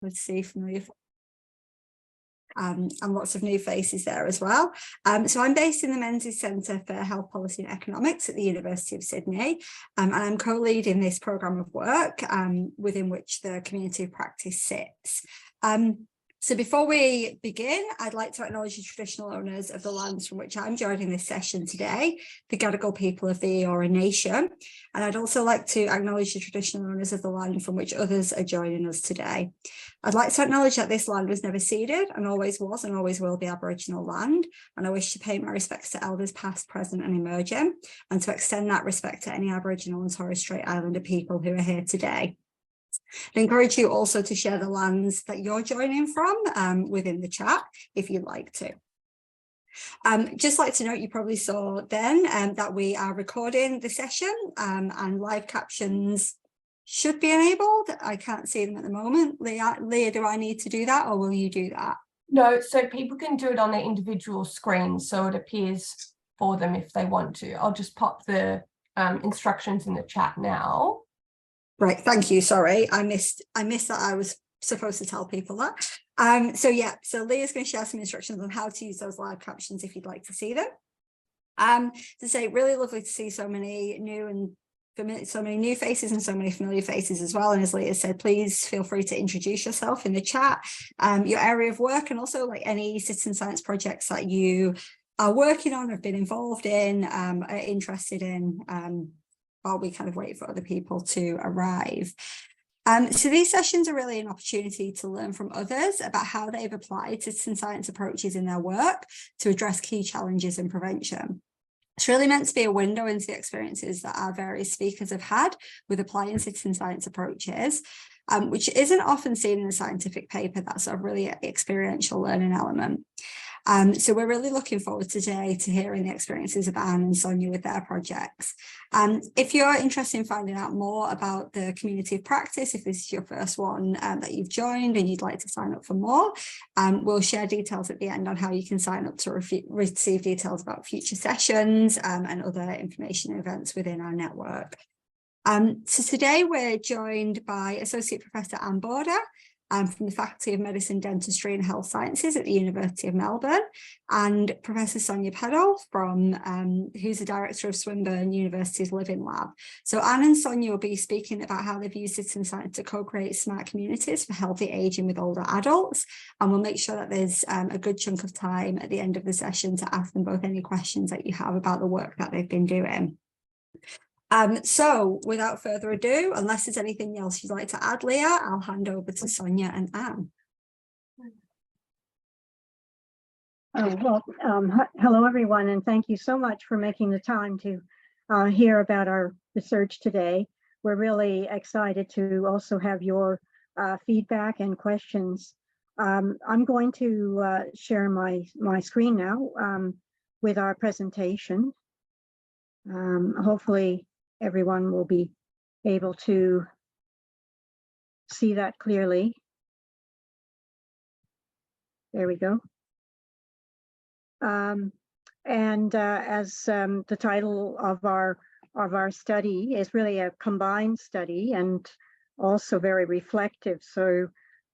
Let's see familiar and lots of new faces there as well. So I'm based in the Menzies Centre for Health Policy and Economics at the University of Sydney, and I'm co-leading this programme of work within which the community of practice sits. So before we begin, I'd like to acknowledge the traditional owners of the lands from which I'm joining this session today, the Gadigal people of the Eora Nation. And I'd also like to acknowledge the traditional owners of the land from which others are joining us today. I'd like to acknowledge that this land was never ceded and always was and always will be Aboriginal land. And I wish to pay my respects to elders past, present and emerging, and to extend that respect to any Aboriginal and Torres Strait Islander people who are here today. I encourage you also to share the lands that you're joining from within the chat if you'd like to. Just like to note, you probably saw then that we are recording the session and live captions should be enabled. I can't see them at the moment. Leah, do I need to do that or will you do that? No, so people can do it on their individual screens so it appears for them if they want to. I'll just pop the instructions in the chat now. Right, thank you. Sorry, I missed that I was supposed to tell people that. So Leah's going to share some instructions on how to use those live captions if you'd like to see them. To say, really lovely to see so many new faces and so many familiar faces as well. And as Leah said, please feel free to introduce yourself in the chat, your area of work, and also like any citizen science projects that you are working on, have been involved in, are interested in, while we kind of wait for other people to arrive. So these sessions are really an opportunity to learn from others about how they've applied citizen science approaches in their work to address key challenges in prevention. It's really meant to be a window into the experiences that our various speakers have had with applying citizen science approaches, which isn't often seen in a scientific paper. That's a really experiential learning element. So we're really looking forward today to hearing the experiences of Anne and Sonia with their projects. If you're interested in finding out more about the community of practice, if this is your first one that you've joined and you'd like to sign up for more, we'll share details at the end on how you can sign up to receive details about future sessions and other information and events within our network. So today we're joined by Associate Professor Anne Border, from the Faculty of Medicine, Dentistry and Health Sciences at the University of Melbourne, and Professor Sonia Peddle, who's the Director of Swinburne University's Living Lab. So Anne and Sonia will be speaking about how they've used citizen science to co-create smart communities for healthy ageing with older adults, and we'll make sure that there's a good chunk of time at the end of the session to ask them both any questions that you have about the work that they've been doing. So without further ado, unless there's anything else you'd like to add, Leah, I'll hand over to Sonia and Anne. Hello everyone, and thank you so much for making the time to hear about our research today. We're really excited to also have your feedback and questions. I'm going to share my screen now with our presentation. Hopefully everyone will be able to see that clearly. There we go. As the title of our study is really a combined study and also very reflective. So,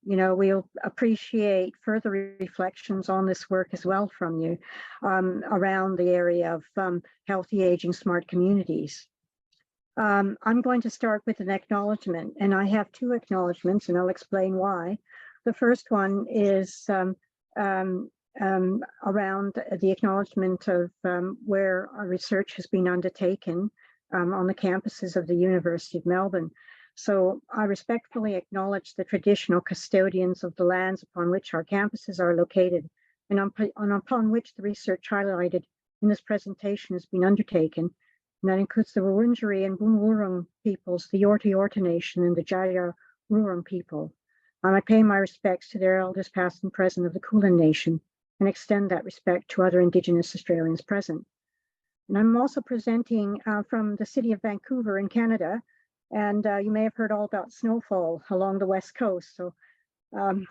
you know, we'll appreciate further reflections on this work as well from you around the area of healthy aging smart communities. I'm going to start with an acknowledgement, and I have two acknowledgements, and I'll explain why. The first one is around the acknowledgement of where our research has been undertaken on the campuses of the University of Melbourne. So I respectfully acknowledge the traditional custodians of the lands upon which our campuses are located and upon which the research highlighted in this presentation has been undertaken. And that includes the Wurundjeri and Boonwurrung peoples, the Yorta Yorta Nation, and the Jaya Wurrung people. I pay my respects to their elders past and present of the Kulin Nation and extend that respect to other Indigenous Australians present. And I'm also presenting from the city of Vancouver in Canada, and you may have heard all about snowfall along the West Coast. So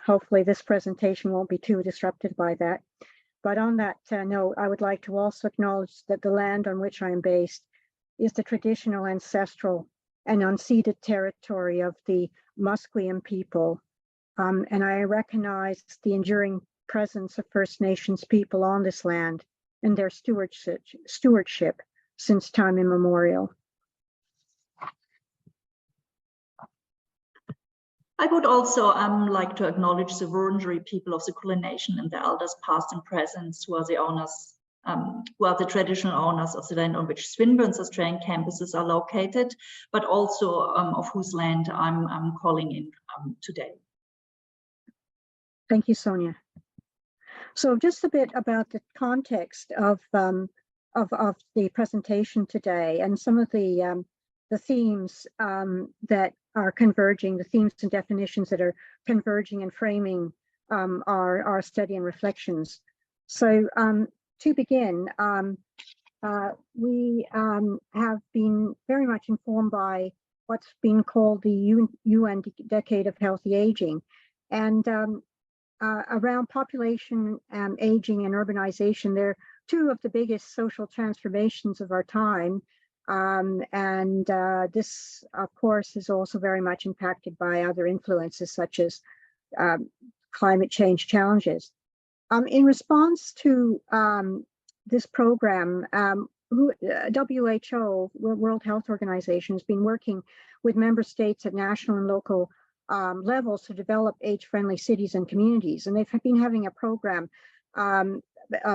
hopefully this presentation won't be too disrupted by that. But on that note, I would like to also acknowledge that the land on which I am based is the traditional, ancestral, and unceded territory of the Musqueam people and I recognize the enduring presence of First Nations people on this land and their stewardship since time immemorial. I would also like to acknowledge the Wurundjeri people of the Kulin Nation and their elders past and present, who are the owners, who are the traditional owners of the land on which Swinburne's Australian campuses are located, but also of whose land I'm calling in today. Thank you, Sonia. So just a bit about the context of the presentation today and some of the themes that are converging, the themes and definitions that are converging and framing our study and reflections. So to begin, we have been very much informed by what's been called the UN Decade of Healthy Aging. And around population aging and urbanization, they're two of the biggest social transformations of our time. This, of course, is also very much impacted by other influences such as climate change challenges. In response to this program, WHO, World Health Organization, has been working with member states at national and local levels to develop age-friendly cities and communities. And they've been having a program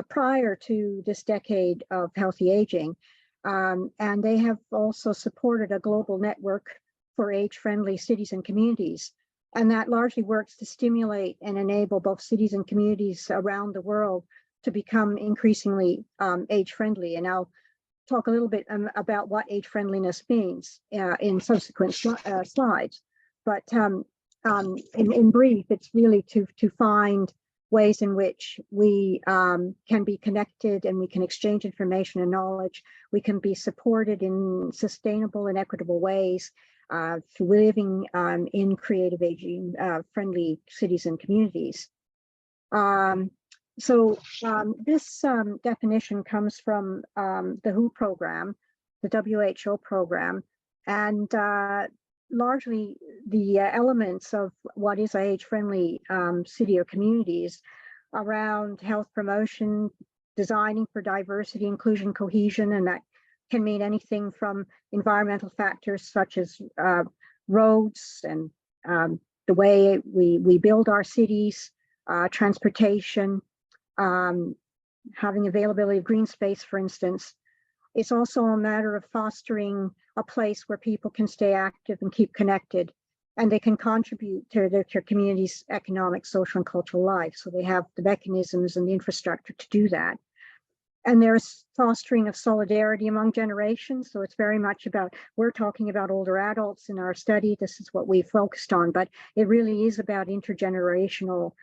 prior to this decade of healthy aging. And they have also supported a global network for age-friendly cities and communities. And that largely works to stimulate and enable both cities and communities around the world to become increasingly age-friendly. And I'll talk a little bit about what age-friendliness means in subsequent slides. But in brief, it's really to find ways in which we can be connected and we can exchange information and knowledge. We can be supported in sustainable and equitable ways through living in creative aging friendly cities and communities. This definition comes from the WHO program, the WHO program, and largely the elements of what is age-friendly city or communities around health promotion, designing for diversity, inclusion, cohesion, and that can mean anything from environmental factors such as roads and the way we build our cities, transportation, having availability of green space, for instance. It's also a matter of fostering a place where people can stay active and keep connected, and they can contribute to their community's economic, social, and cultural life. So they have the mechanisms and the infrastructure to do that. And there's fostering of solidarity among generations. So it's very much about, we're talking about older adults in our study. This is what we focused on, but it really is about intergenerational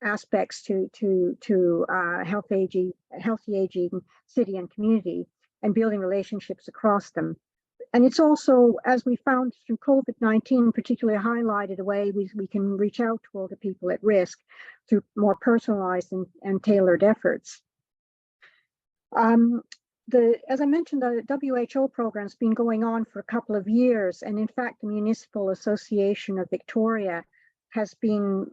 aspects to healthy aging city and community and building relationships across them. And it's also, as we found through COVID-19, particularly highlighted a way we can reach out to older people at risk through more personalized and tailored efforts. As I mentioned, the WHO program's been going on for a couple of years, and in fact, the Municipal Association of Victoria has been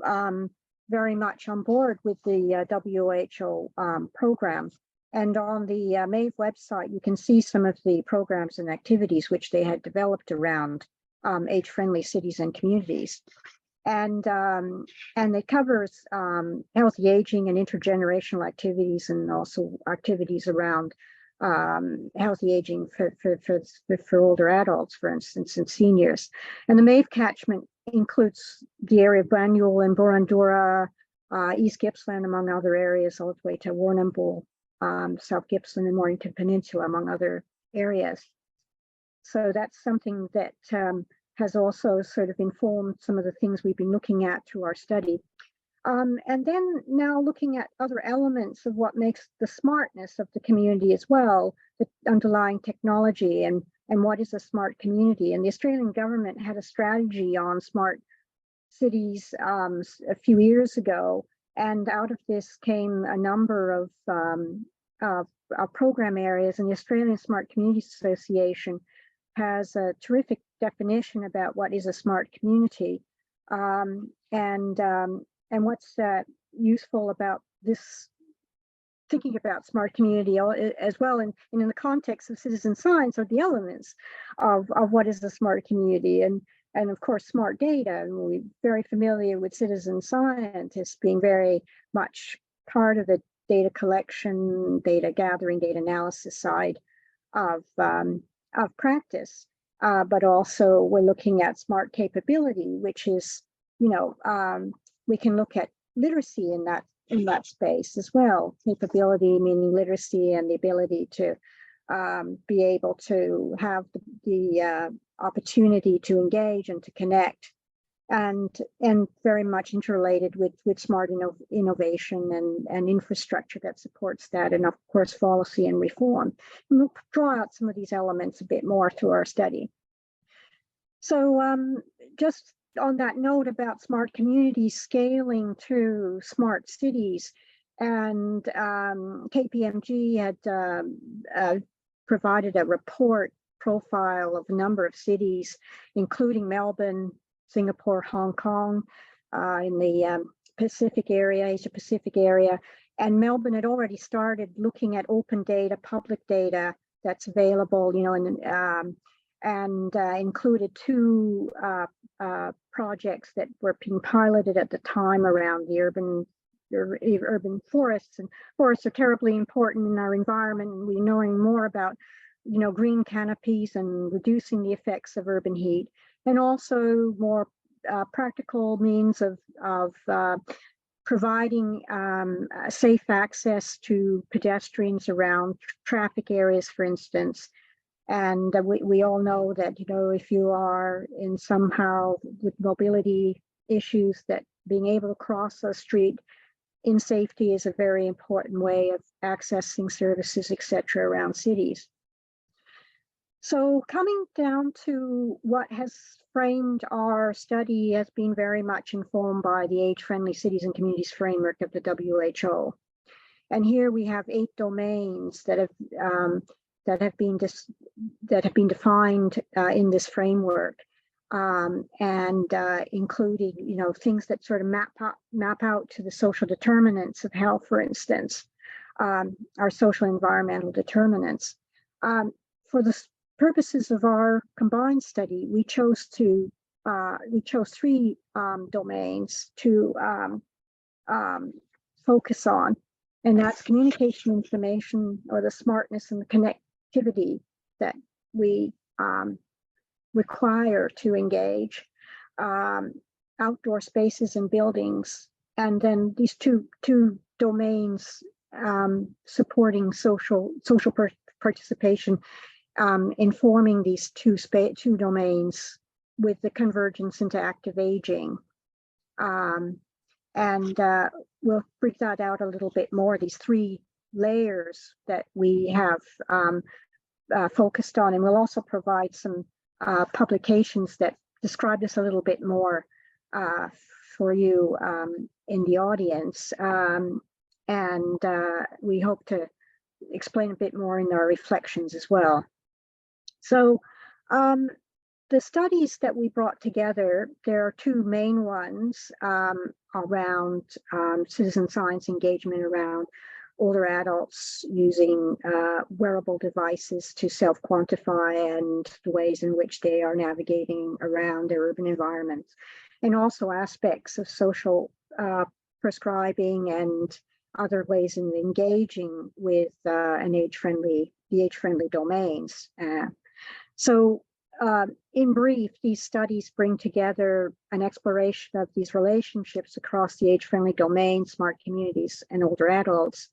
very much on board with the WHO program. And on the MAVE website, you can see some of the programs and activities which they had developed around age-friendly cities and communities. And it covers healthy aging and intergenerational activities, and also activities around healthy aging for older adults, for instance, and seniors. And the MAVE catchment includes the area of Banyule and Burundura, East Gippsland, among other areas, all the way to Warrnambool, South Gippsland and Mornington Peninsula, among other areas. So that's something that has also sort of informed some of the things we've been looking at through our study. And then now looking at other elements of what makes the smartness of the community as well, the underlying technology and what is a smart community. And the Australian government had a strategy on smart cities a few years ago. And out of this came a number of program areas, and the Australian Smart Communities Association has a terrific definition about what is a smart community. And what's useful about this, thinking about smart community as well, and in the context of citizen science, are the elements of what is a smart community, and of course smart data. And we're very familiar with citizen scientists being very much part of the data collection, data gathering, data analysis side of practice. But also we're looking at smart capability, which is, we can look at literacy in that space as well. Capability meaning literacy and the ability to be able to have the opportunity to engage and to connect, and very much interrelated with smart innovation and infrastructure that supports that, and of course policy and reform. And we'll draw out some of these elements a bit more through our study. So just on that note about smart communities scaling to smart cities, and KPMG had provided a report profile of a number of cities, including Melbourne, Singapore, Hong Kong, in the Pacific area, Asia Pacific area. And Melbourne had already started looking at open data, public data that's available, and included two projects that were being piloted at the time around the urban forests. And forests are terribly important in our environment, and we're knowing more about green canopies and reducing the effects of urban heat, and also more practical means of providing safe access to pedestrians around traffic areas, for instance. And we all know that, if you are in somehow with mobility issues, that being able to cross a street in safety is a very important way of accessing services, etc., around cities. So coming down to what has framed our study has been very much informed by the Age-Friendly Cities and Communities framework of the WHO. And here we have 8 domains that have been defined in this framework, and including things that sort of map out to the social determinants of health, for instance, our social environmental determinants. For the purposes of our combined study, we chose 3 domains to focus on, and that's communication, information, or the smartness and the connectivity that we require to engage, outdoor spaces and buildings, and then these two domains supporting social participation, informing these two domains with the convergence into active aging. And we'll break that out a little bit more, these 3 layers that we have focused on. And we'll also provide some publications that describe this a little bit more for you in the audience. And we hope to explain a bit more in our reflections as well. So the studies that we brought together, there are 2 main ones around citizen science engagement around older adults using wearable devices to self-quantify, and the ways in which they are navigating around their urban environments, and also aspects of social prescribing and other ways in engaging with the age-friendly domains. So in brief, these studies bring together an exploration of these relationships across the age-friendly domain, smart communities, and older adults.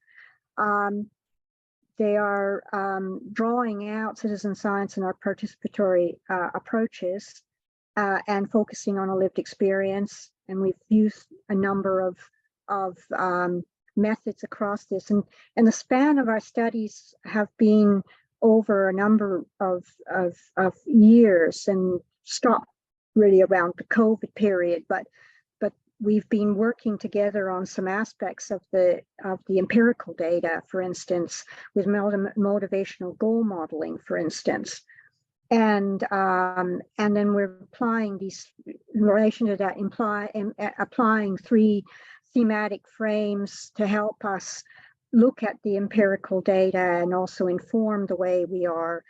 They are drawing out citizen science and our participatory approaches and focusing on a lived experience. And we've used a number of methods across this. And the span of our studies have been over a number of years, and stopped really around the COVID period, but we've been working together on some aspects of the empirical data, for instance, with motivational goal modeling, for instance. And then we're applying these, in relation to that, applying 3 thematic frames to help us look at the empirical data and also inform the way we are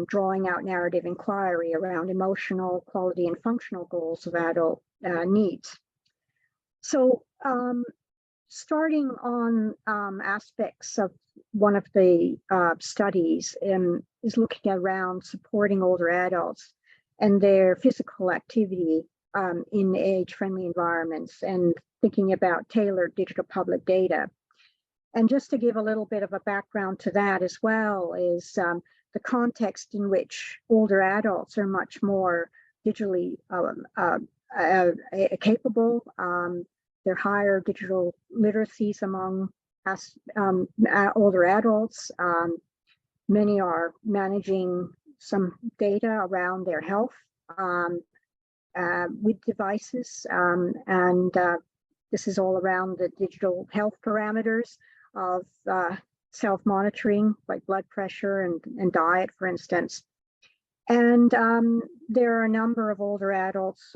drawing out narrative inquiry around emotional, quality, and functional goals of adult needs. So starting on aspects of one of the studies is looking around supporting older adults and their physical activity in age-friendly environments, and thinking about tailored digital public data. And just to give a little bit of a background to that as well is the context in which older adults are much more digitally capable. There are higher digital literacies among older adults. Many are managing some data around their health with devices, and this is all around the digital health parameters of self-monitoring, like blood pressure and diet, for instance. And there are a number of older adults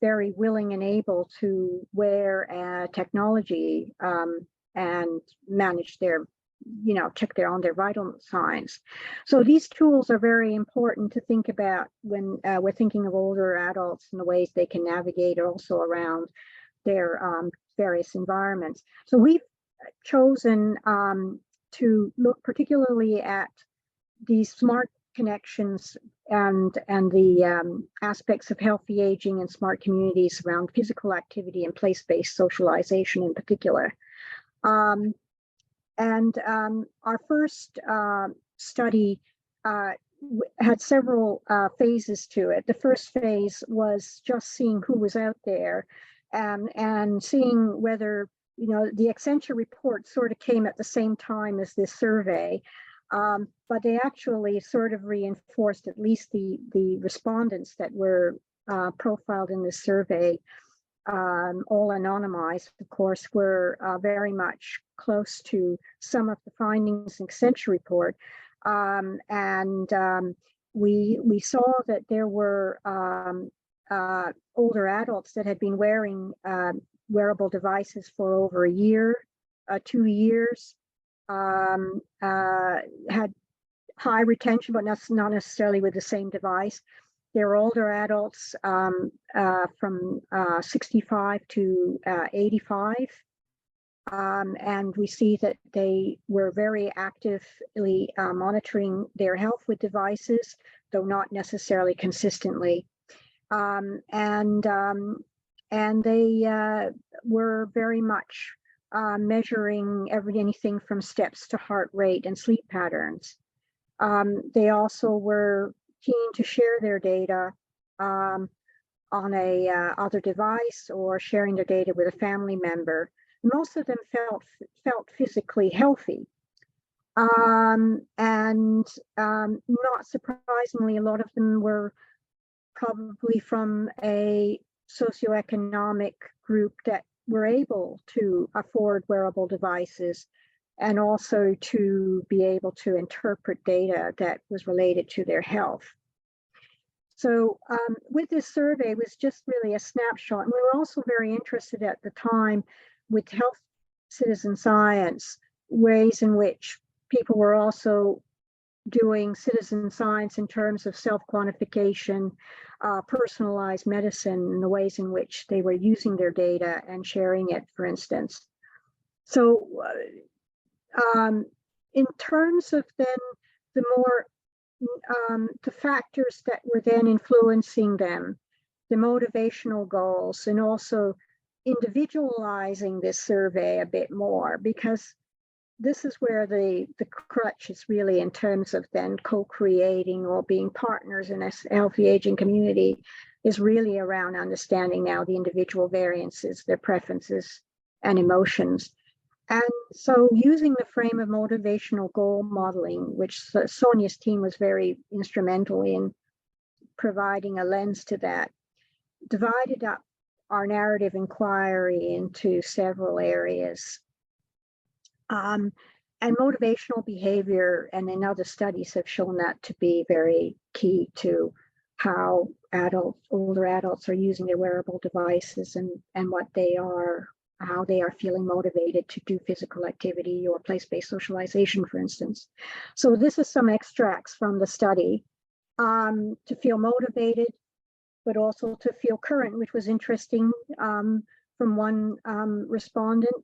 very willing and able to wear technology and manage their, check on their vital signs. So these tools are very important to think about when we're thinking of older adults and the ways they can navigate also around their various environments. So we've chosen to look particularly at these smart connections and the aspects of healthy aging and smart communities around physical activity and place-based socialization in particular. And our first study had several phases to it. The first phase was just seeing who was out there and seeing whether, the Accenture report sort of came at the same time as this survey. But they actually sort of reinforced at least the respondents that were profiled in this survey, all anonymized, of course, were very much close to some of the findings in the Accenture report. We saw that there were older adults that had been wearing wearable devices for over a year, 2 years, had high retention, but not necessarily with the same device. There were older adults from 65 to 85. And we see that they were very actively monitoring their health with devices, though not necessarily consistently. And they were very much measuring anything from steps to heart rate and sleep patterns. They also were keen to share their data on a other device or sharing their data with a family member. Most of them felt physically healthy. And not surprisingly, a lot of them were probably from a socioeconomic group that were able to afford wearable devices and also to be able to interpret data that was related to their health. So with this survey, it was just really a snapshot. And we were also very interested at the time with health citizen science, ways in which people were also doing citizen science in terms of self-quantification, personalized medicine, and the ways in which they were using their data and sharing it, for instance. So in terms of then the more the factors that were then influencing them, the motivational goals, and also individualizing this survey a bit more, because this is where the crutch is really in terms of then co-creating or being partners in a healthy aging community, is really around understanding now the individual variances, their preferences and emotions. And so using the frame of motivational goal modeling, which Sonia's team was very instrumental in providing a lens to that, divided up our narrative inquiry into several areas. And motivational behavior, and in other studies have shown that to be very key to how older adults are using their wearable devices and what they are, how they are feeling motivated to do physical activity or place-based socialization, for instance. So this is some extracts from the study. To feel motivated, but also to feel current, which was interesting from one respondent.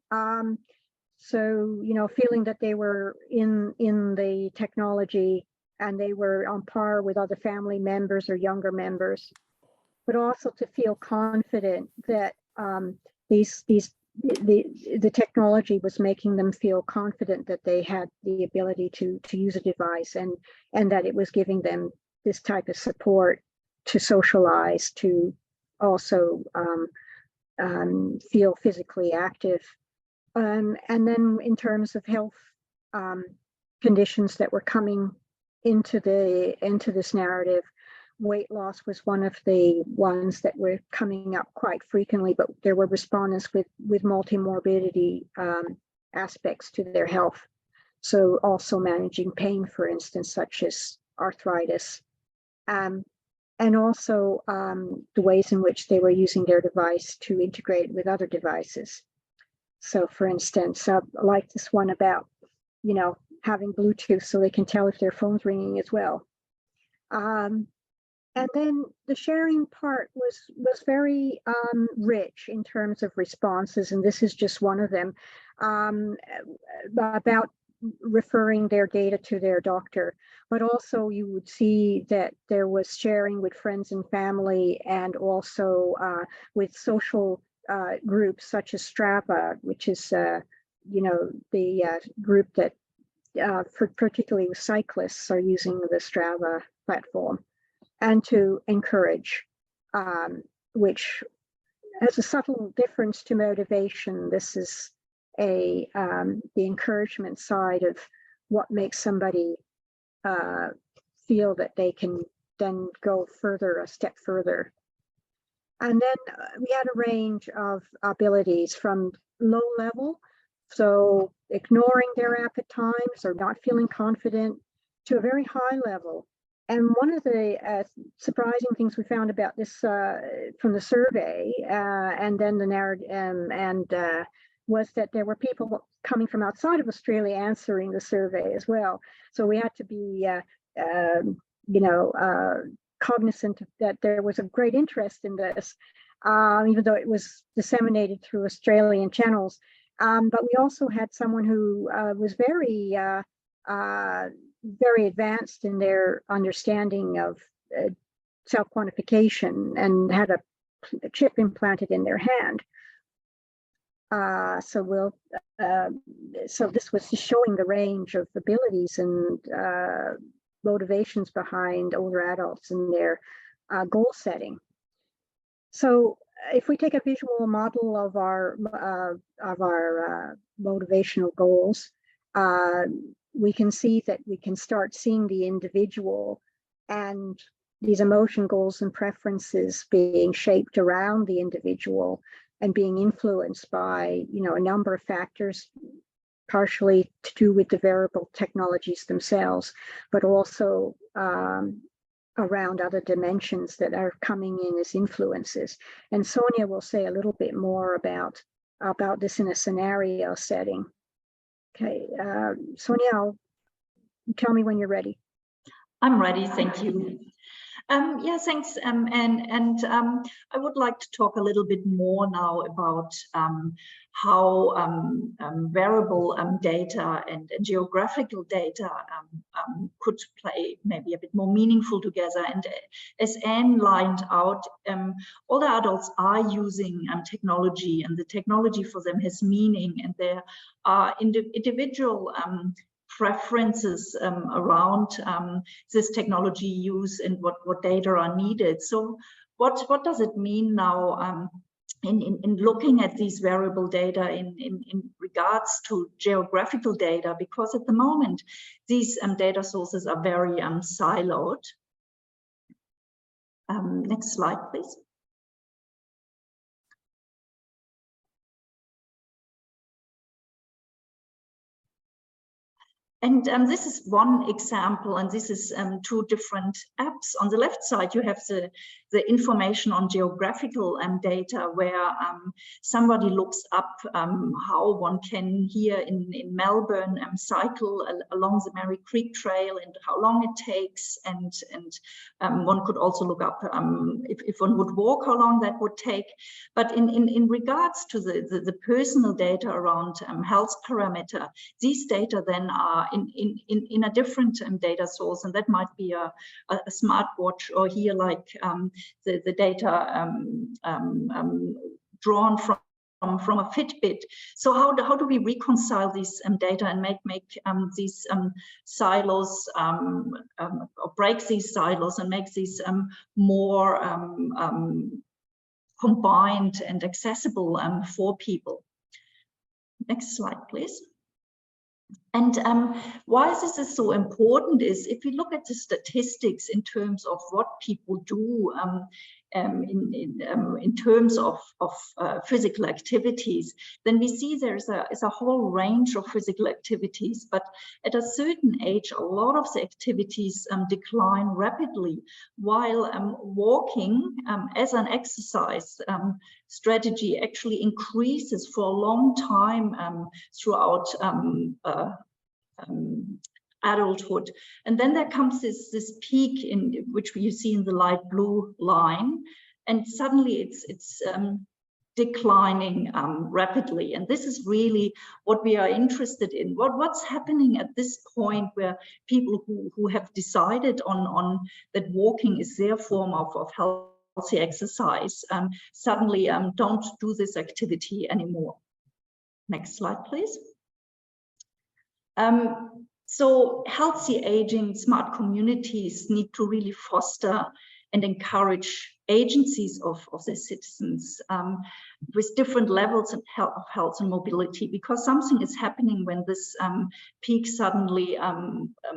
So, you know, feeling that they were in the technology and they were on par with other family members or younger members, but also to feel confident that the technology was making them feel confident that they had the ability to use a device, and that it was giving them this type of support to socialize, to also feel physically active. And then in terms of health conditions that were coming into this narrative, weight loss was one of the ones that were coming up quite frequently, but there were respondents with multimorbidity aspects to their health. So also managing pain, for instance, such as arthritis, and also the ways in which they were using their device to integrate with other devices. So for instance, I like this one about, you know, having Bluetooth so they can tell if their phone's ringing as well. And then the sharing part was very rich in terms of responses, and this is just one of them, about referring their data to their doctor. But also you would see that there was sharing with friends and family, and also with social groups such as Strava, which is you know, the group that particularly with cyclists are using the Strava platform, and to encourage, which has a subtle difference to motivation. This is the encouragement side of what makes somebody feel that they can then go further, a step further. And then we had a range of abilities from low level, so ignoring their app at times or not feeling confident, to a very high level. And one of the surprising things we found about this from the survey and then the narrative was that there were people coming from outside of Australia answering the survey as well. So we had to be, you know, cognizant that there was a great interest in this, even though it was disseminated through Australian channels. But we also had someone who was very advanced in their understanding of self-quantification and had a chip implanted in their hand. So this was just showing the range of abilities and motivations behind older adults in their goal setting. So if we take a visual model of our motivational goals, we can see that we can start seeing the individual and these emotion goals and preferences being shaped around the individual and being influenced by, you know, a number of factors, partially to do with the wearable technologies themselves, but also around other dimensions that are coming in as influences. And Sonia will say a little bit more about this in a scenario setting. Okay, Sonia, tell me when you're ready. I'm ready, thank you. Yeah, thanks. I would like to talk a little bit more now about how wearable data and geographical data could play maybe a bit more meaningful together. And as Anne lined out, older adults are using technology, and the technology for them has meaning, and there are individual preferences around this technology use and what data are needed. So what does it mean now in looking at these variable data in regards to geographical data? Because at the moment, these data sources are very siloed. Next slide, please. And this is one example, and this is 2 different apps. On the left side, you have the information on geographical data, where somebody looks up how one can here in Melbourne cycle along the Mary Creek Trail and how long it takes. And one could also look up if one would walk, how long that would take. But in regards to the personal data around health parameter, these data then are in a different data source, and that might be a smartwatch, or here like the data drawn from a Fitbit. So how do we reconcile these data and make these silos, or break these silos and make these more combined and accessible for people? Next slide, please. And why this is so important is, if we look at the statistics in terms of what people do in terms of physical activities, then we see there's a whole range of physical activities, but at a certain age, a lot of the activities decline rapidly, while walking as an exercise strategy actually increases for a long time throughout adulthood. And then there comes this peak in which you see in the light blue line, and suddenly it's declining rapidly. And this is really what we are interested in. What's happening at this point, where people who have decided on that walking is their form of healthy exercise suddenly don't do this activity anymore. Next slide, please. So healthy aging, smart communities need to really foster and encourage agencies of their citizens with different levels of health and mobility, because something is happening when this peak suddenly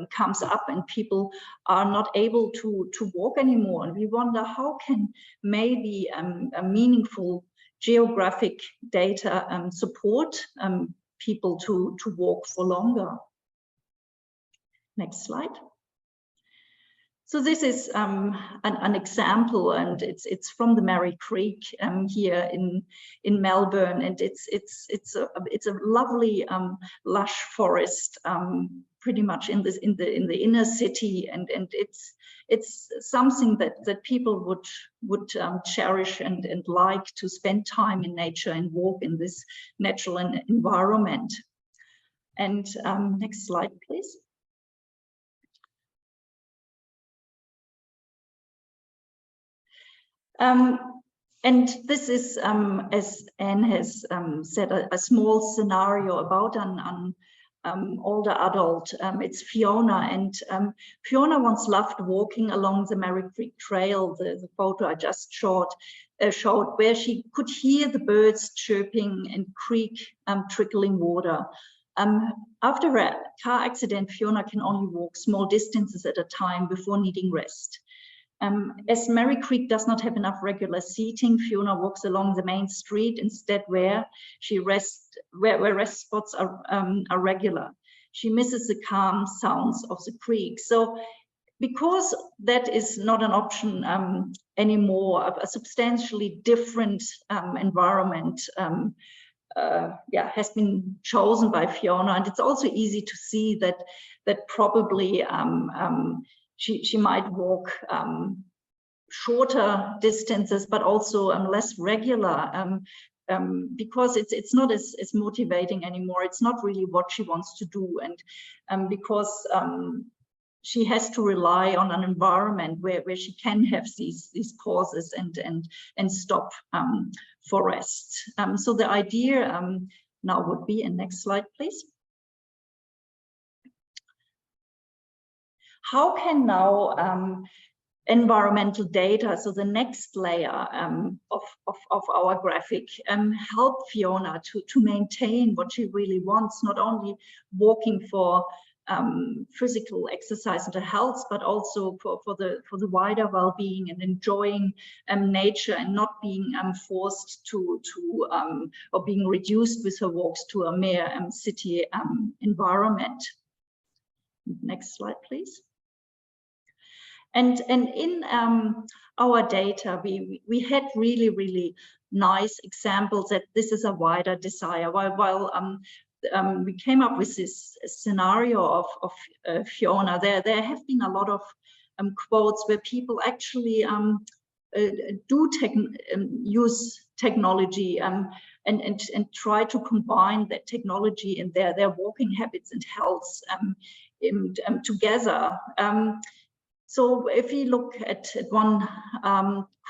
comes up and people are not able to walk anymore. And we wonder, how can maybe a meaningful geographic data support people to walk for longer. Next slide. So this is an example, and it's from the Mary Creek here in Melbourne, and it's a lovely lush forest, pretty much in the inner city, and it's something that people would cherish and like to spend time in nature and walk in this natural environment. And next slide, please. And this is, as Anne has said, a small scenario about an older adult. It's Fiona, and Fiona once loved walking along the Mary Creek Trail, the photo I just showed, where she could hear the birds chirping and creek trickling water. After a car accident, Fiona can only walk small distances at a time before needing rest. As Mary Creek does not have enough regular seating, Fiona walks along the main street instead, where rest spots are regular. She misses the calm sounds of the creek. So because that is not an option anymore, a substantially different environment has been chosen by Fiona. And it's also easy to see that probably she might walk shorter distances, but also less regular, because it's not as motivating anymore. It's not really what she wants to do, and because she has to rely on an environment where she can have these pauses and stop for rest. So the idea now would be, and next slide, please. How can now environmental data, so the next layer of our graphic, help Fiona to maintain what she really wants, not only walking for physical exercise and health, but also for the wider well-being and enjoying nature, and not being forced to or being reduced with her walks to a mere city environment. Next slide, please. And in our data, we had really nice examples that this is a wider desire. While we came up with this scenario of Fiona, there have been a lot of quotes where people actually use technology and try to combine that technology in their walking habits and health together. So if you look at one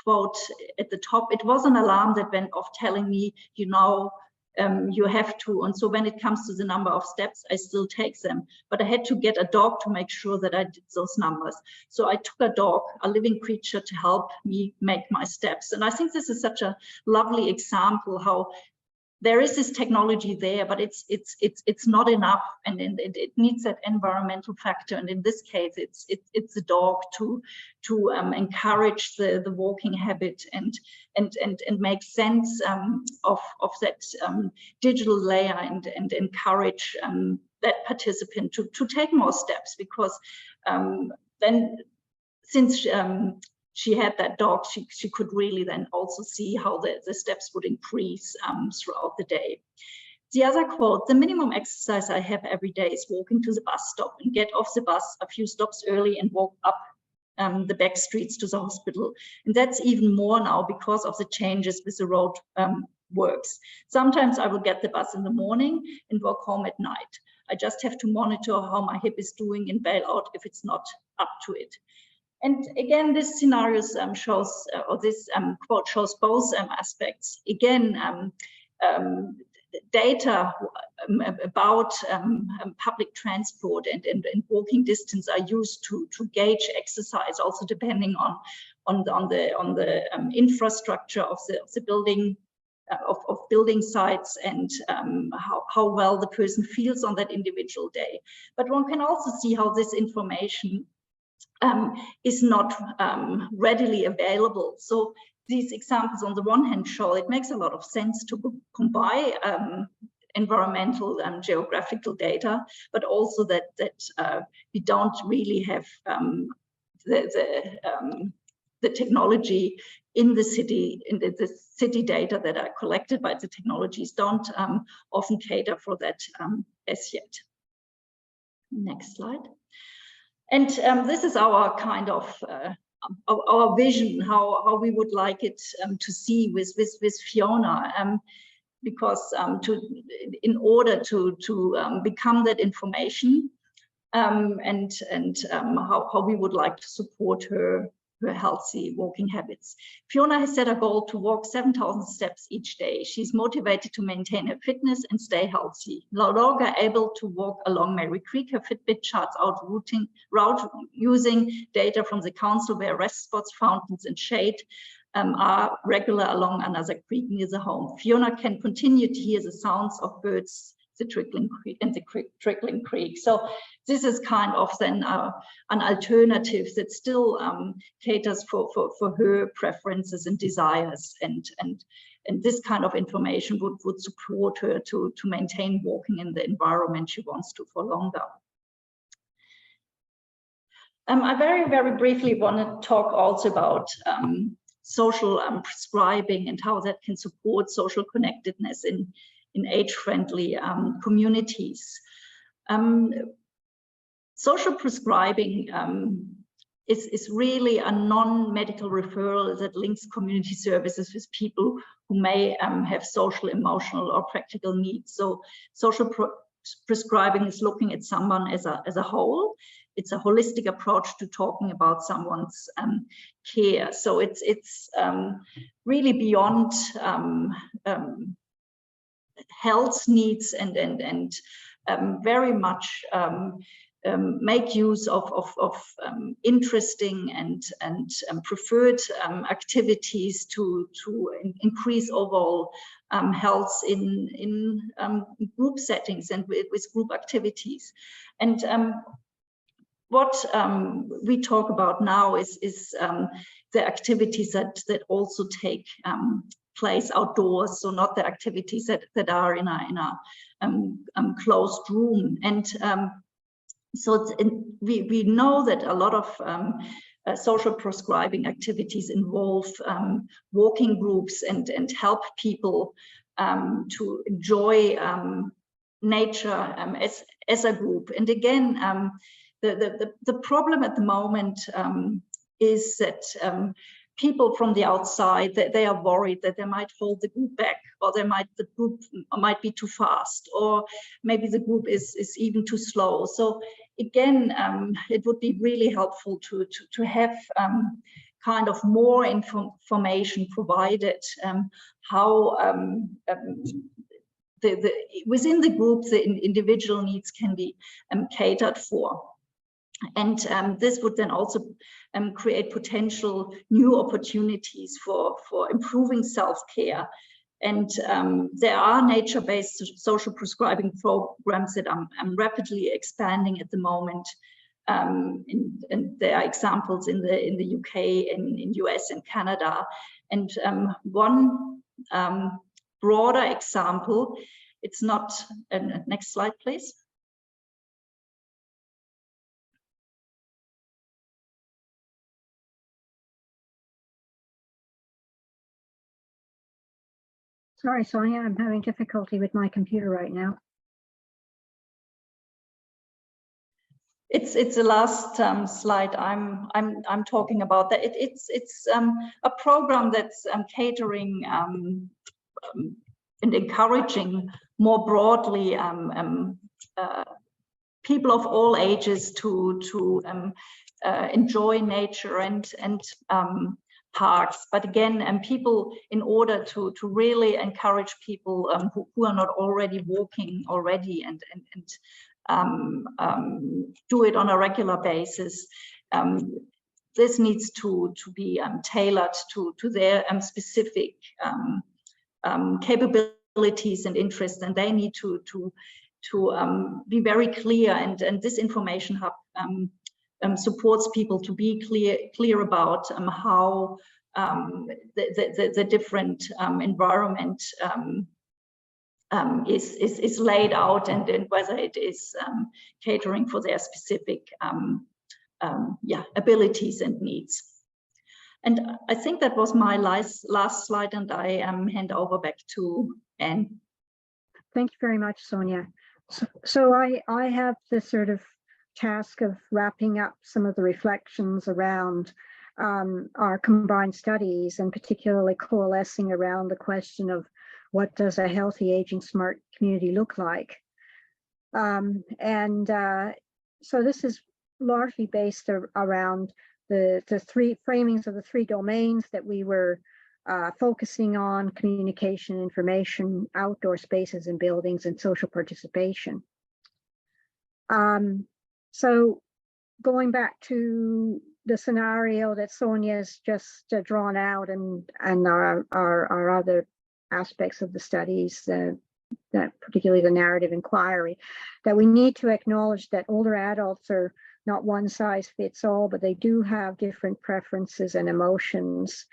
quote at the top, it was an alarm that went off telling me, you know, you have to. And so when it comes to the number of steps, I still take them. But I had to get a dog to make sure that I did those numbers. So I took a dog, a living creature, to help me make my steps. And I think this is such a lovely example how there is this technology there, but it's not enough, and it needs that environmental factor. And in this case, it's the dog to encourage the walking habit and make sense of that digital layer and encourage that participant to take more steps, because then since she had that dog, she could really then also see how the steps would increase throughout the day. The other quote, the minimum exercise I have every day is walking to the bus stop and get off the bus a few stops early and walk up the back streets to the hospital. And that's even more now because of the changes with the road works. Sometimes I will get the bus in the morning and walk home at night. I just have to monitor how my hip is doing and bail out if it's not up to it. And again, this scenario shows, or this quote shows both aspects. Again, data about public transport and walking distance are used to gauge exercise, also depending on the infrastructure of the building, of building sites, and how well the person feels on that individual day. But one can also see how this information is not readily available. So these examples on the one hand show it makes a lot of sense to combine environmental and geographical data, but also that we don't really have the technology in the city, in the city data that are collected by the technologies don't often cater for that as yet. Next slide. And this is our kind of our vision, how we would like it to see with Fiona, because in order to become that information, and how we would like to support her healthy walking habits. Fiona has set a goal to walk 7,000 steps each day. She's motivated to maintain her fitness and stay healthy. No longer able to walk along Mary Creek, her Fitbit charts out route using data from the council where rest spots, fountains and shade are regular along another creek near the home. Fiona can continue to hear the sounds of birds, the trickling creek and the trickling creek. So this is kind of then an alternative that still caters for her preferences and desires, and this kind of information would support her to maintain walking in the environment she wants to for longer. I very briefly want to talk also about social prescribing and how that can support social connectedness in age-friendly communities. Social prescribing is really a non-medical referral that links community services with people who may have social, emotional, or practical needs. So social prescribing is looking at someone as a whole. It's a holistic approach to talking about someone's care. So it's really beyond health needs and very much make use of interesting and preferred activities to increase overall health in group settings and with group activities. And what we talk about now is the activities that also take place outdoors, so not the activities that are in a closed room. And So we know that a lot of social prescribing activities involve walking groups and help people to enjoy nature as a group. And again, the problem at the moment is that people from the outside, they are worried that they might hold the group back, or the group might be too fast, or maybe the group is even too slow. So again, it would be really helpful to have kind of more information provided, how within the group the individual needs can be catered for. And this would then also create potential new opportunities for improving self-care. And there are nature-based social prescribing programs that are rapidly expanding at the moment. And there are examples in the UK, in US and Canada. And one broader example, it's not, next slide, please. Sorry, Sonia, I'm having difficulty with my computer right now. It's the last slide I'm talking about. That it's a program that's catering and encouraging more broadly people of all ages to enjoy nature and parks. But again, people, in order to really encourage people who are not already walking already and do it on a regular basis, this needs to be tailored to their specific capabilities and interests, and they need to be very clear. And this information hub supports people to be clear about how the different environment is laid out, and whether it is catering for their specific abilities and needs. And I think that was my last slide, and I hand over back to Anne. Thank you very much, Sonia. So I have the sort of task of wrapping up some of the reflections around our combined studies, and particularly coalescing around the question of what does a healthy aging smart community look like. So this is largely based around the three framings of the three domains that we were focusing on: communication, information, outdoor spaces and buildings, and social participation. So going back to the scenario that Sonia's just drawn out, and our other aspects of the studies, that particularly the narrative inquiry, that we need to acknowledge that older adults are not one size fits all, but they do have different preferences and emotions.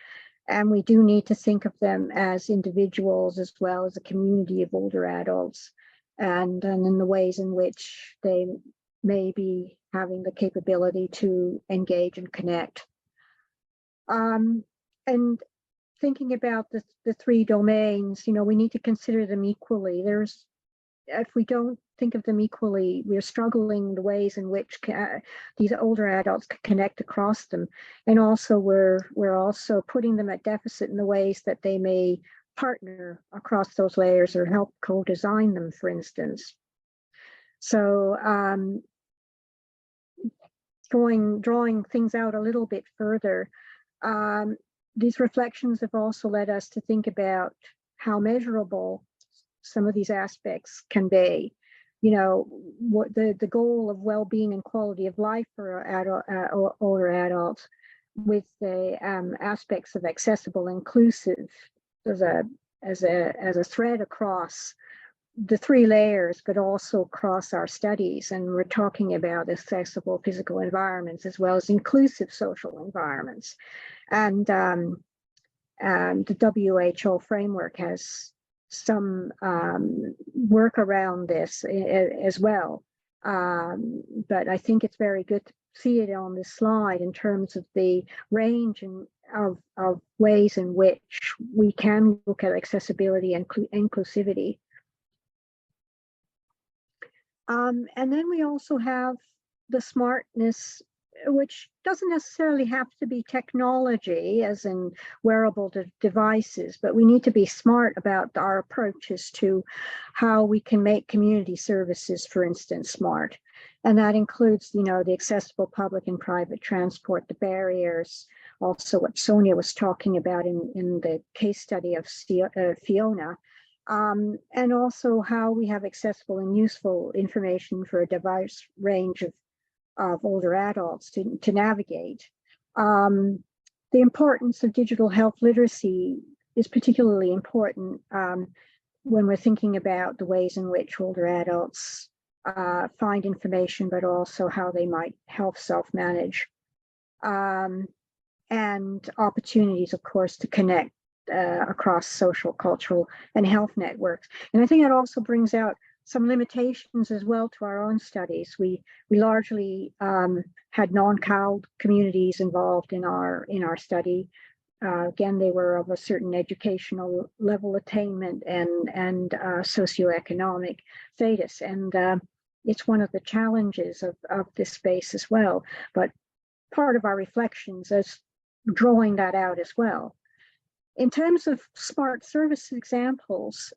And we do need to think of them as individuals as well as a community of older adults, and in the ways in which they may be having the capability to engage and connect. And thinking about the three domains, we need to consider them equally. If we don't think of them equally, we're struggling the ways in which these older adults can connect across them. And also we're also putting them at deficit in the ways that they may partner across those layers or help co-design them, for instance. So drawing things out a little bit further, these reflections have also led us to think about how measurable some of these aspects can be. What the goal of well-being and quality of life for older adults, with the aspects of accessible, inclusive as a thread across the three layers, but also across our studies. And we're talking about accessible physical environments as well as inclusive social environments. And the WHO framework has some work around this as well. But I think it's very good to see it on this slide in terms of the range of ways in which we can look at accessibility and inclusivity. And then we also have the smartness, which doesn't necessarily have to be technology, as in wearable devices, but we need to be smart about our approaches to how we can make community services, for instance, smart. And that includes, you know, the accessible public and private transport, the barriers, also what Sonia was talking about in the case study of Fiona. And also how we have accessible and useful information for a diverse range of older adults to navigate. The importance of digital health literacy is particularly important when we're thinking about the ways in which older adults find information, but also how they might help self-manage. And opportunities, of course, to connect across social, cultural, and health networks. And I think that also brings out some limitations as well to our own studies. We largely had non-CALD communities involved in our study. Again, they were of a certain educational level attainment and socioeconomic status. And it's one of the challenges of this space as well. But part of our reflections is drawing that out as well. In terms of smart service examples,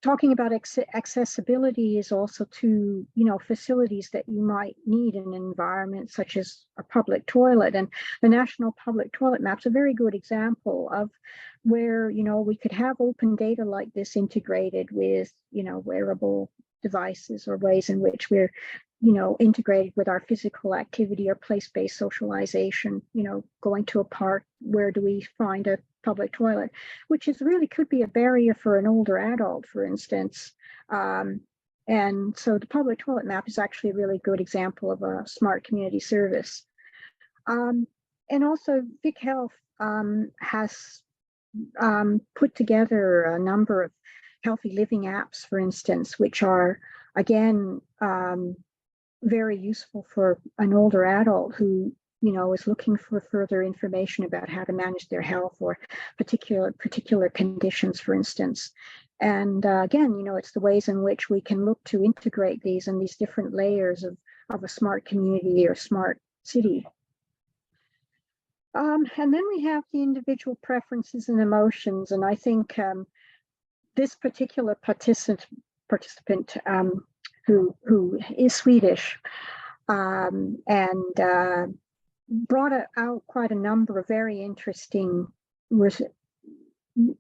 talking about accessibility is also to, you know, facilities that you might need in an environment such as a public toilet. And the National Public Toilet Map's a very good example of where, you know, we could have open data like this integrated with, you know, wearable devices or ways in which we're, you know, integrated with our physical activity or place-based socialization, you know, going to a park, where do we find a public toilet, which is really could be a barrier for an older adult, for instance. And so the public toilet map is actually a really good example of a smart community service. And also Vic Health has put together a number of healthy living apps, for instance, which are, again, very useful for an older adult who, you know, is looking for further information about how to manage their health or particular conditions, for instance. And again, you know, it's the ways in which we can look to integrate these and these different layers of a smart community or smart city. And then we have the individual preferences and emotions. And I think this particular participant who is Swedish and brought out quite a number of very interesting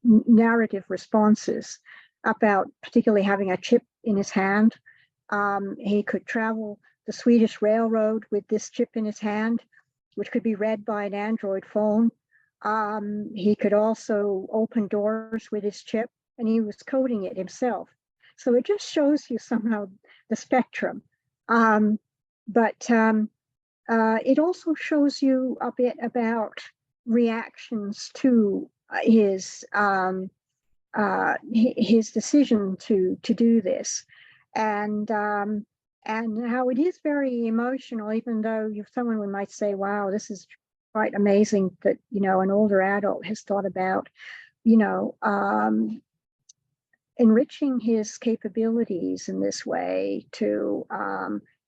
narrative responses about particularly having a chip in his hand. He could travel the Swedish railroad with this chip in his hand, which could be read by an Android phone. He could also open doors with his chip, and he was coding it himself. So it just shows you somehow the spectrum. But it also shows you a bit about reactions to his decision to do this, and how it is very emotional, even though someone might say, wow, this is quite amazing that, you know, an older adult has thought about, you know, enriching his capabilities in this way to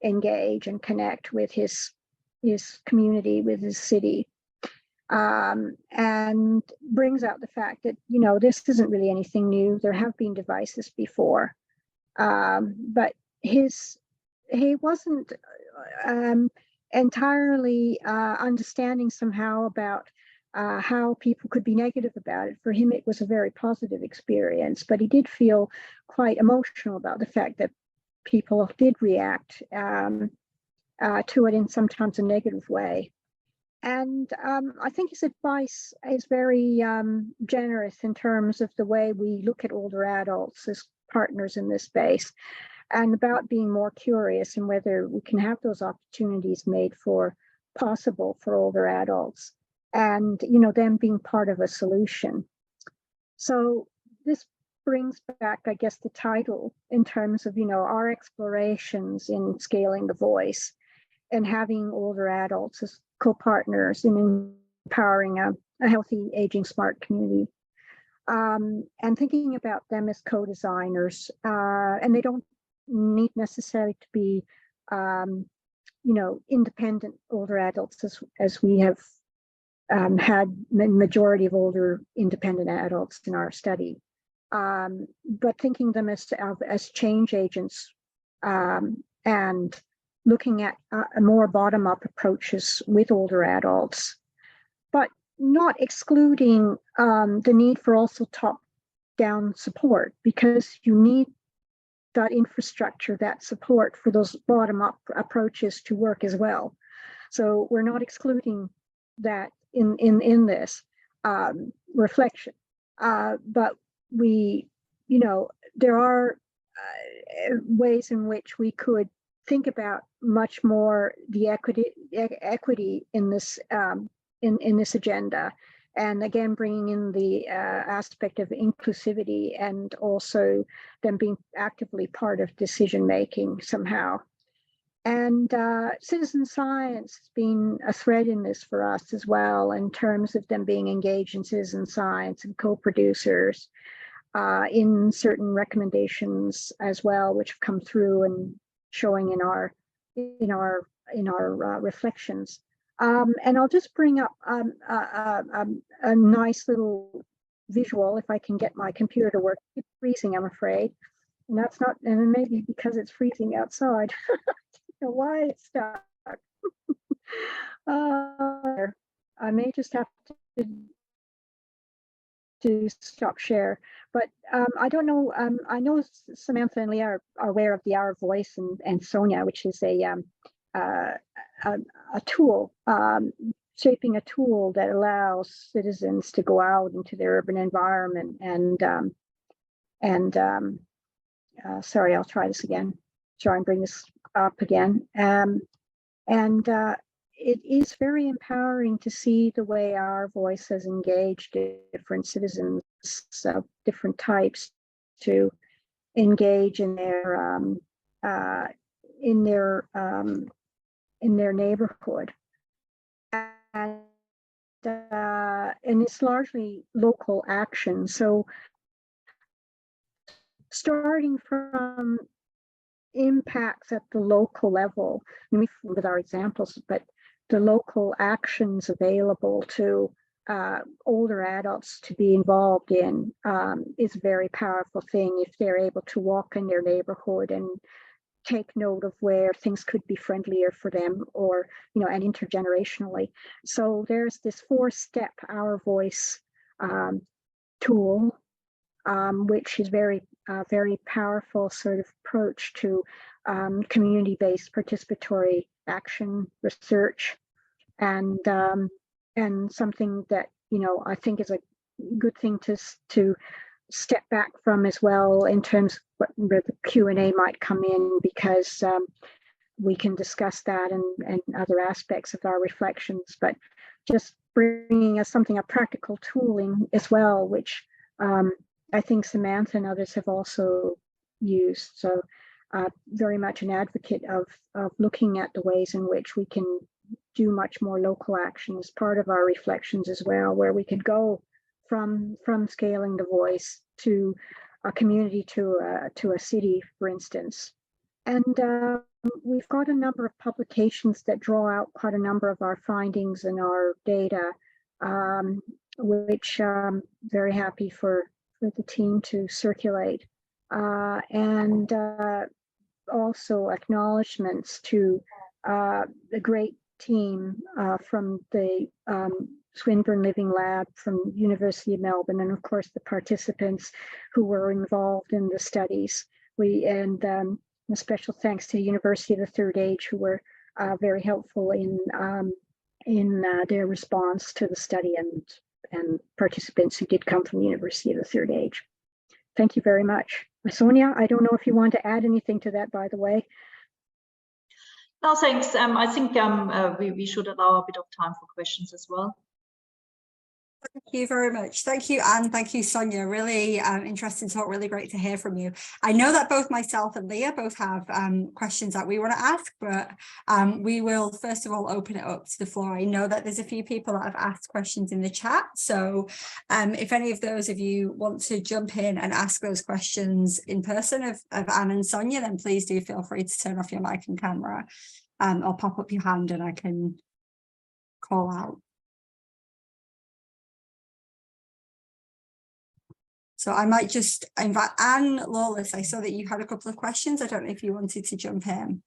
engage and connect with his community, with his city, and brings out the fact that, you know, this isn't really anything new. There have been devices before, but he wasn't entirely understanding somehow about how people could be negative about it. For him, it was a very positive experience, but he did feel quite emotional about the fact that people did react to it in sometimes a negative way. And I think his advice is very generous in terms of the way we look at older adults as partners in this space, and about being more curious and whether we can have those opportunities made possible for older adults, and, you know, them being part of a solution. So this brings back, I guess, the title in terms of, our explorations in scaling the voice and having older adults as co-partners in empowering a healthy, aging, smart community. And thinking about them as co-designers, and they don't need necessarily to be, independent older adults as we have had the majority of older independent adults in our study, but thinking them as change agents, and looking at more bottom-up approaches with older adults, but not excluding the need for also top-down support, because you need that infrastructure, that support for those bottom-up approaches to work as well. So we're not excluding that in this reflection, but we, there are ways in which we could think about much more the equity in this in this agenda, and again bringing in the aspect of inclusivity and also them being actively part of decision making somehow. And citizen science has been a thread in this for us as well, in terms of them being engaged in citizen science and co-producers in certain recommendations as well, which have come through and showing in our reflections. And I'll just bring up a nice little visual, if I can get my computer to work. It's freezing, I'm afraid, and that's not, and maybe because it's freezing outside. Why it's stuck. I may just have to stop share, but I don't know. I know Samantha and Leah are aware of the Hour of Voice and Sonia, which is a tool, shaping a tool that allows citizens to go out into their urban environment and sorry, I'll try this again. Try and bring this up again. It is very empowering to see the way our voice has engaged different citizens of different types to engage in their neighborhood, and it's largely local action. So starting from impacts at the local level, with our examples, but the local actions available to older adults to be involved in is a very powerful thing if they're able to walk in their neighborhood and take note of where things could be friendlier for them, or and intergenerationally. So there's this 4-step Our Voice tool, which is very powerful sort of approach to community-based participatory action research, and something that I think is a good thing to step back from as well, in terms of where the Q&A might come in, because we can discuss that and other aspects of our reflections, but just bringing us a practical tooling as well, which I think Samantha and others have also used. So very much an advocate of looking at the ways in which we can do much more local action as part of our reflections as well, where we could go from scaling the voice to a community to a city, for instance. And we've got a number of publications that draw out quite a number of our findings and our data, which I'm very happy for the team to circulate, and also acknowledgements to the great team from the Swinburne Living Lab from University of Melbourne, and of course the participants who were involved in the studies. A special thanks to the University of the Third Age, who were very helpful in their response to the study, and participants who did come from the University of the Third Age. Thank you very much. Sonia, I don't know if you want to add anything to that, by the way. No, thanks. I think we should allow a bit of time for questions as well. Thank you very much. Thank you, Anne. Thank you, Sonia. Really interesting talk. Really great to hear from you. I know that both myself and Leah both have questions that we want to ask, but we will first of all open it up to the floor. I know that there's a few people that have asked questions in the chat. So if any of those of you want to jump in and ask those questions in person of Anne and Sonia, then please do feel free to turn off your mic and camera or pop up your hand and I can call out. So I might just invite Anne Lawless. I saw that you had a couple of questions. I don't know if you wanted to jump in.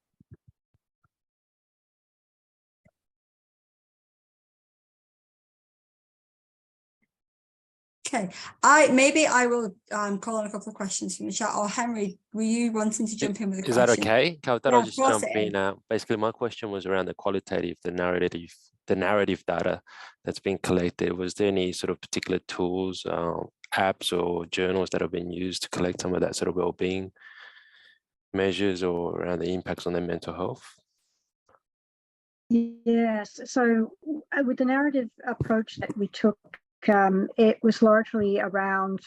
Okay, maybe I will call on a couple of questions from the chat. Or Henry, were you wanting to jump in with a question? Is that okay? I thought Yeah, I'll of just course jump it in. Basically, my question was around the qualitative, the narrative data that's been collected. Was there any sort of particular tools, apps or journals that have been used to collect some of that sort of well-being measures or around the impacts on their mental health? Yes, so with the narrative approach that we took, it was largely around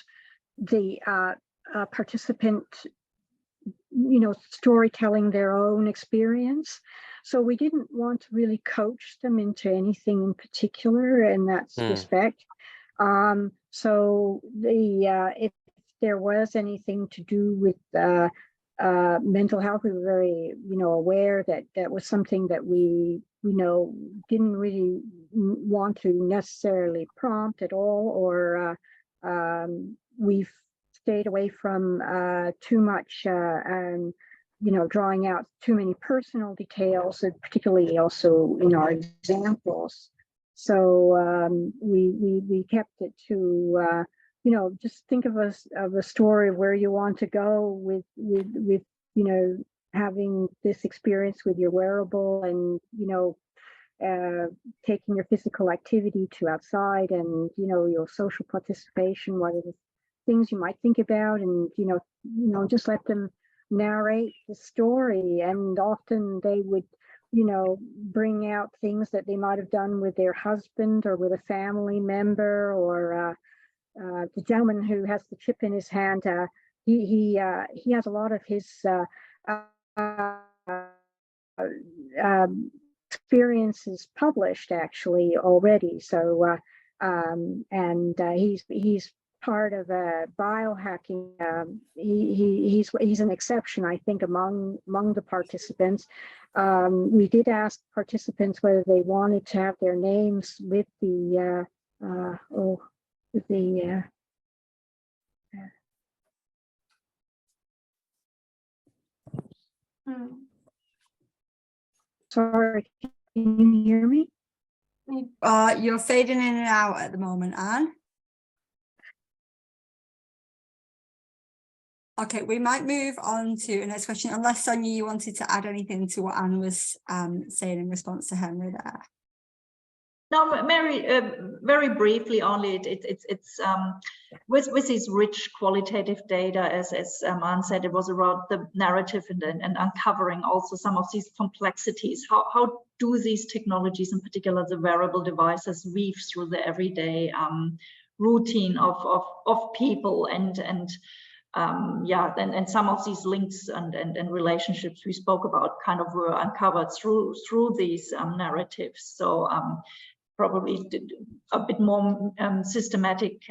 the participant, storytelling their own experience. So we didn't want to really coach them into anything in particular in that respect. So if there was anything to do with mental health, we were very, aware that that was something that we, didn't really want to necessarily prompt at all, or we've stayed away from too much, drawing out too many personal details, and particularly also in our examples. So we kept it to just think of a story of where you want to go with having this experience with your wearable, and taking your physical activity to outside, and your social participation, what are the things you might think about, and just let them narrate the story. And often they would bring out things that they might have done with their husband or with a family member, or the gentleman who has the chip in his hand, he has a lot of his experiences published actually already. So he's part of a biohacking. He's an exception, I think, among the participants. We did ask participants whether they wanted to have their names with the sorry, can you hear me? You're fading in and out at the moment, Anne. Okay, we might move on to the next question, unless Sonia, you wanted to add anything to what Anne was saying in response to Henry there. No, Mary, very briefly only, it's with this rich qualitative data, as Anne said, it was around the narrative and uncovering also some of these complexities. How do these technologies, in particular the wearable devices, weave through the everyday routine of people, and some of these links and relationships we spoke about kind of were uncovered through these narratives. So probably a bit more systematic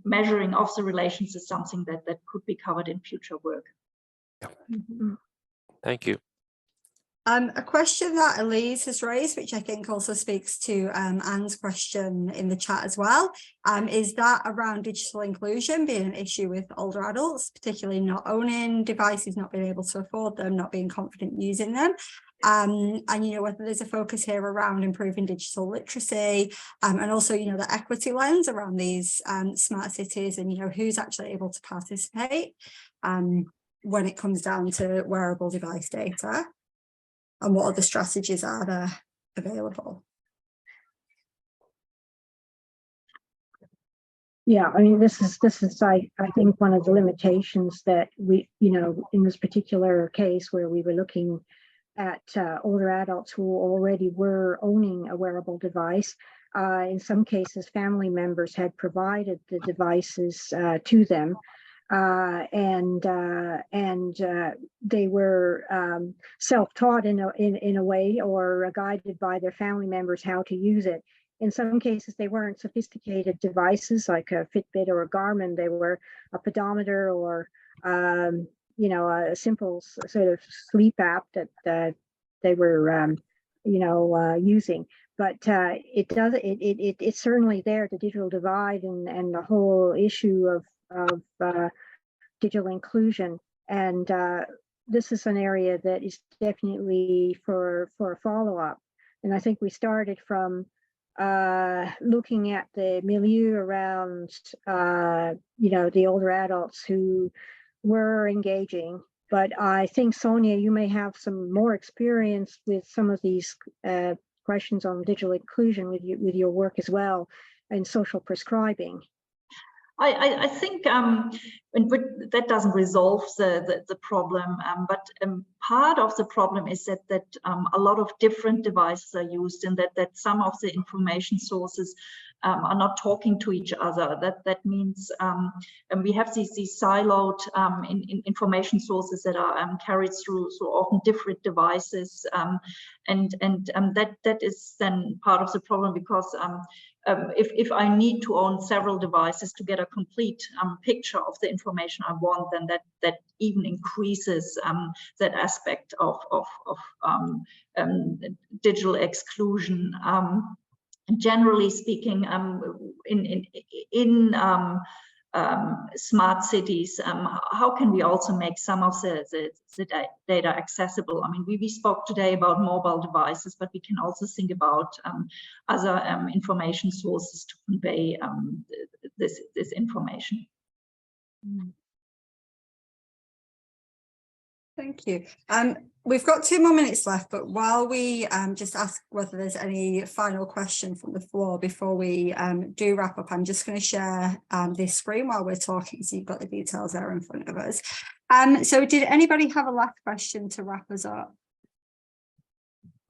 measuring of the relations is something that could be covered in future work. Yeah. Thank you. A question that Elise has raised, which I think also speaks to Anne's question in the chat as well, is that around digital inclusion being an issue with older adults, particularly not owning devices, not being able to afford them, not being confident using them. And whether there's a focus here around improving digital literacy, and also the equity lens around these smart cities, and who's actually able to participate when it comes down to wearable device data, and what other strategies are there available. Yeah, I mean, this is I think one of the limitations that we, in this particular case where we were looking at older adults who already were owning a wearable device, In some cases, family members had provided the devices to them, and they were self-taught in a way, or guided by their family members how to use it. In some cases, they weren't sophisticated devices like a Fitbit or a Garmin. They were a pedometer or a simple sort of sleep app that they were using. But it's certainly there, the digital divide and the whole issue of digital inclusion. And this is an area that is definitely for a follow-up. And I think we started from looking at the milieu around the older adults who were engaging. But I think, Sonia, you may have some more experience with some of these questions on digital inclusion with your work as well, and social prescribing. I think that doesn't resolve the problem, but part of the problem is that a lot of different devices are used, and that some of the information sources are not talking to each other. That means we have these siloed information sources that are carried through often different devices, and that is then part of the problem, because if I need to own several devices to get a complete picture of the information I want, then that even increases that aspect of digital exclusion. Generally speaking, in smart cities, how can we also make some of the data accessible? I mean, we spoke today about mobile devices, but we can also think about other information sources to convey this information. Thank you. We've got 2 more minutes left, but while we just ask whether there's any final question from the floor before we do wrap up, I'm just going to share this screen while we're talking, so you've got the details there in front of us. So did anybody have a last question to wrap us up?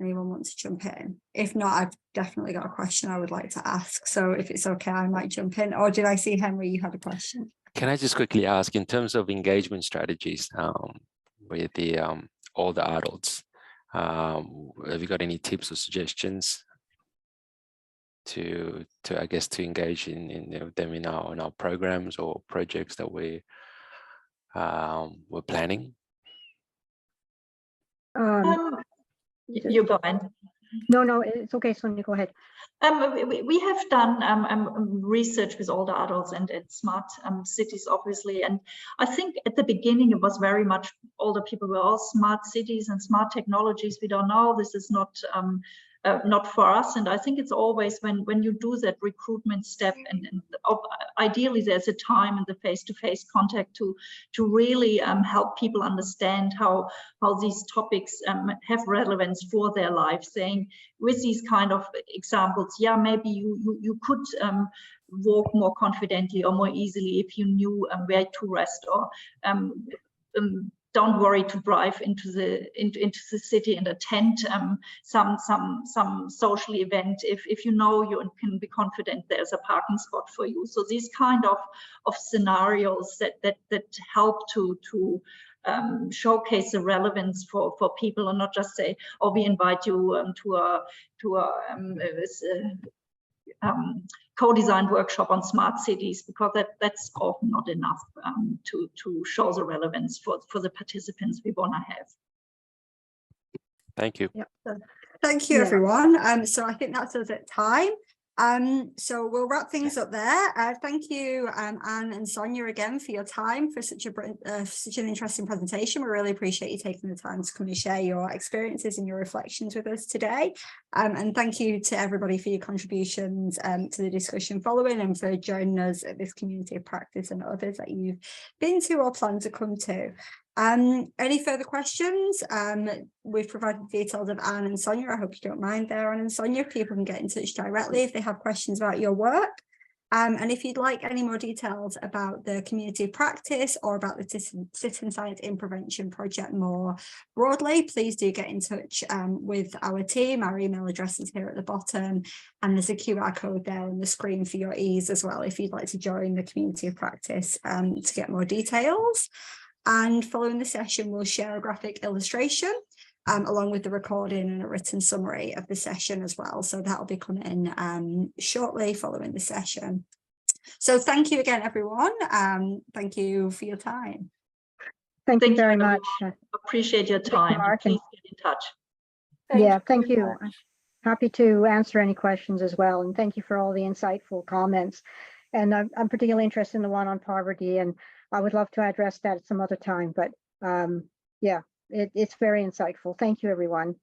Anyone want to jump in? If not, I've definitely got a question I would like to ask. So if it's okay, I might jump in. Or did I see, Henry, you had a question? Can I just quickly ask, in terms of engagement strategies with the older adults, have you got any tips or suggestions to I guess to engage in them in our programs or projects that we're planning? You go on. No, it's okay, Sonia, go ahead. We have done research with older adults and smart cities, obviously. And I think at the beginning, it was very much older people were all smart cities and smart technologies. We don't know, this is not for us. And I think it's always when you do that recruitment step, and ideally there's a time in the face-to-face contact to really help people understand how these topics have relevance for their life, saying with these kind of examples, yeah, maybe you could walk more confidently or more easily if you knew where to rest, or don't worry to drive into the city and attend some social event if you know you can be confident there's a parking spot for you. So these kind of scenarios that help to showcase the relevance for people, and not just say, oh, we invite you to a co-designed workshop on smart cities, because that's often not enough to show the relevance for the participants we want to have. Thank you. Yeah. Thank you, everyone. So I think that's us at time. So we'll wrap things up there. Thank you, Anne and Sonia, again for your time, for such an interesting presentation. We really appreciate you taking the time to come and share your experiences and your reflections with us today. And thank you to everybody for your contributions to the discussion following, and for joining us at this community of practice and others that you've been to or plan to come to. Any further questions? We've provided details of Anne and Sonia. I hope you don't mind there, Anne and Sonia. People can get in touch directly if they have questions about your work. And if you'd like any more details about the community of practice or about the citizen science in prevention project more broadly, please do get in touch with our team. Our email address is here at the bottom, and there's a QR code there on the screen for your ease as well if you'd like to join the community of practice to get more details. And following the session, we'll share a graphic illustration along with the recording and a written summary of the session as well. So that'll be coming shortly following the session. So thank you again, everyone. Thank you for your time. Thank you Thank you, very everyone. much. Appreciate your time. Mark, and- Please get in touch. Yeah, thank very you. much. Happy to answer any questions as well. And thank you for all the insightful comments. And I'm particularly interested in the one on poverty, and I would love to address that at some other time. But yeah, it's very insightful. Thank you, everyone.